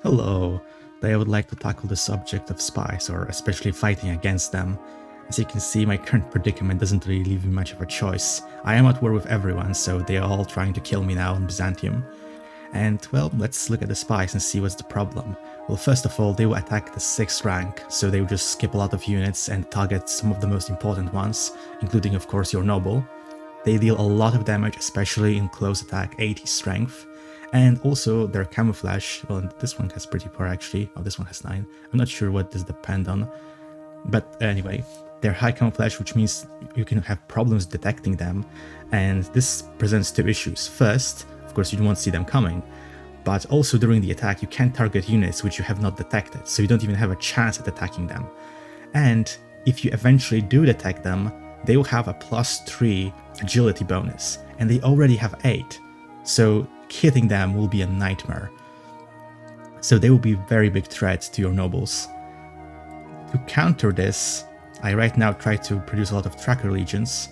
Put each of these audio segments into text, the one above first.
Hello. Today I would like to tackle the subject of spies, or especially fighting against them. As you can see, my current predicament doesn't really leave me much of a choice. I am at war with everyone, so they are all trying to kill me now in Byzantium. And, well, let's look at the spies and see what's the problem. Well, first of all, they will attack the 6th rank, so they will just skip a lot of units and target some of the most important ones, including, of course, your noble. They deal a lot of damage, especially in close attack, 80 strength. And also their camouflage, well, this one has pretty poor actually, oh, this one has 9. I'm not sure what this depends on. But anyway, they're high camouflage, which means you can have problems detecting them. And this presents two issues. First, of course, you won't see them coming. But also during the attack, you can't target units which you have not detected, so you don't even have a chance at attacking them. And if you eventually do detect them, they will have a +3 agility bonus, and they already have 8. So hitting them will be a nightmare. So they will be a very big threat to your nobles. To counter this, I right now try to produce a lot of tracker legions.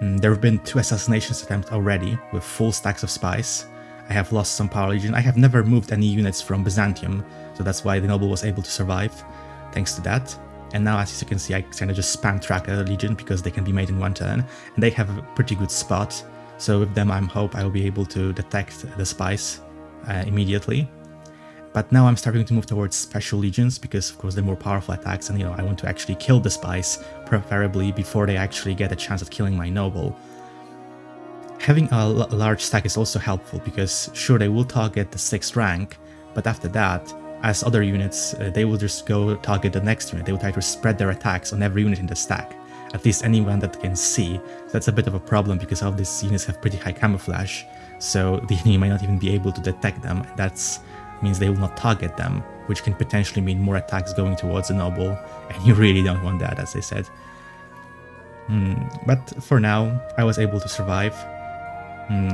There have been 2 assassinations attempts already with full stacks of spies. I have lost some power legion. I have never moved any units from Byzantium, so that's why the noble was able to survive, thanks to that. And now, as you can see, I kind of just spam tracker legion because they can be made in one turn, and they have a pretty good spot. So with them, I hope I will be able to detect the spies immediately. But now I'm starting to move towards special legions because, of course, they're more powerful attacks, and I want to actually kill the spies, preferably before they actually get a chance at killing my noble. Having a large stack is also helpful because, sure, they will target the 6th rank, but after that, as other units, they will just go target the next unit. They will try to spread their attacks on every unit in the stack. At least anyone that can see. So that's a bit of a problem because all of these units have pretty high camouflage, so the enemy might not even be able to detect them. That means they will not target them, which can potentially mean more attacks going towards the noble, and you really don't want that, as I said. But for now, I was able to survive.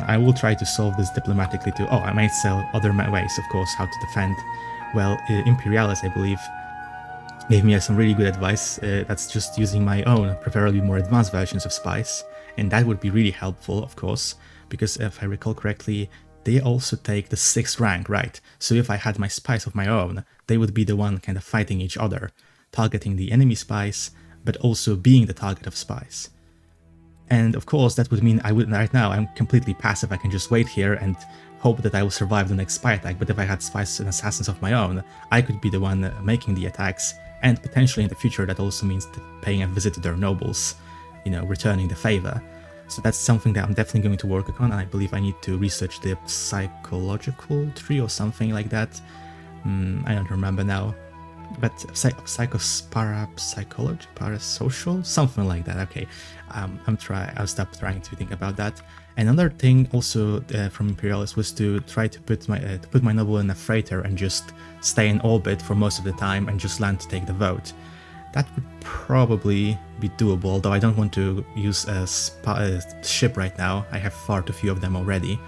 I will try to solve this diplomatically too. Oh, I might sell other ways, of course, how to defend. Well, Imperialis, I believe, gave me some really good advice. That's just using my own, preferably more advanced versions of spies. And that would be really helpful, of course, because if I recall correctly, they also take the 6th rank, right? So if I had my spies of my own, they would be the one kind of fighting each other, targeting the enemy spies, but also being the target of spies. And of course, that would mean right now, I'm completely passive. I can just wait here and hope that I will survive the next spy attack. But if I had spies and assassins of my own, I could be the one making the attacks. And potentially in the future, that also means paying a visit to their nobles, returning the favor. So that's something that I'm definitely going to work on, and I believe I need to research the psychological tree or something like that. I don't remember now. But parapsychology, parasocial, something like that. Okay, I'll stop trying to think about that. Another thing also from Imperialis was to try to put my noble in a freighter and just stay in orbit for most of the time and just land to take the vote. That would probably be doable, although I don't want to use a ship right now. I have far too few of them already.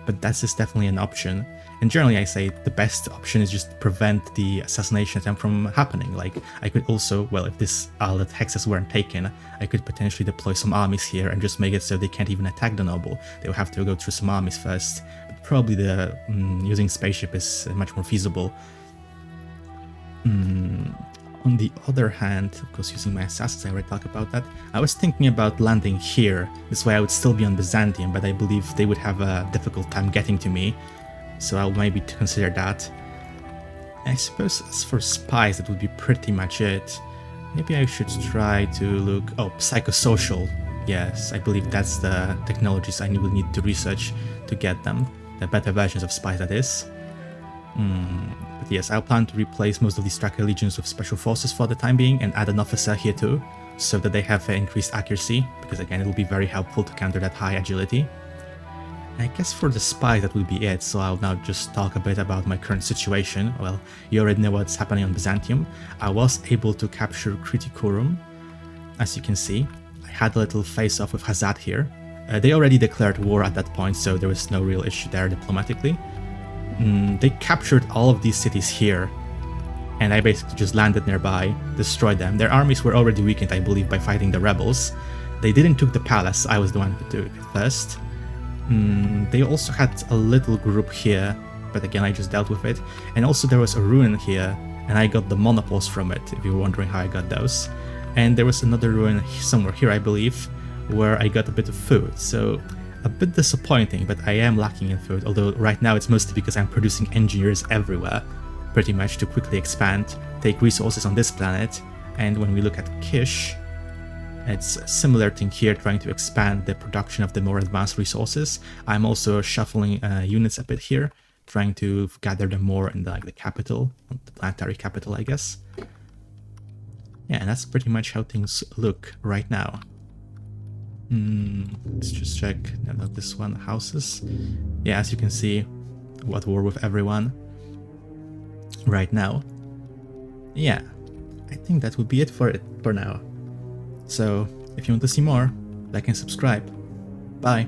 But that's just definitely an option. And generally I say the best option is just prevent the assassination attempt from happening. Like, I could also, well, if the hexes weren't taken, I could potentially deploy some armies here and just make it so they can't even attack the noble. They'll have to go through some armies first. But probably using spaceship is much more feasible. On the other hand, of course, using my assassins, I already talked about that. I was thinking about landing here. This way I would still be on Byzantium, but I believe they would have a difficult time getting to me. So I'll maybe consider that. I suppose as for spies, that would be pretty much it. Maybe I should try to look... Oh, psychosocial. Yes, I believe that's the technologies I will need to research to get them. The better versions of spies, that is. But yes, I'll plan to replace most of these tracker legions with special forces for the time being and add an officer here too, so that they have increased accuracy, because again, it will be very helpful to counter that high agility. And I guess for the spy, that will be it, so I'll now just talk a bit about my current situation. Well, you already know what's happening on Byzantium. I was able to capture Criticorum, as you can see. I had a little face-off with Hazad here. They already declared war at that point, so there was no real issue there diplomatically. They captured all of these cities here, and I basically just landed nearby, destroyed them. Their armies were already weakened, I believe, by fighting the rebels. They didn't took the palace, I was the one who took it first. They also had a little group here but again, I just dealt with it. And also there was a ruin here, and I got the monopoles from it, if you were wondering how I got those. And there was another ruin somewhere here, I believe, where I got a bit of food. So a bit disappointing, but I am lacking in food, although right now it's mostly because I'm producing engineers everywhere, pretty much to quickly expand, take resources on this planet. And when we look at Kish, it's a similar thing here, trying to expand the production of the more advanced resources. I'm also shuffling units a bit here, trying to gather them more in the capital, the planetary capital, I guess. Yeah, and that's pretty much how things look right now. Let's just check. No, not this one. Houses. Yeah, as you can see, at war with everyone right now. Yeah, I think that would be it for now. So, if you want to see more, like and subscribe. Bye.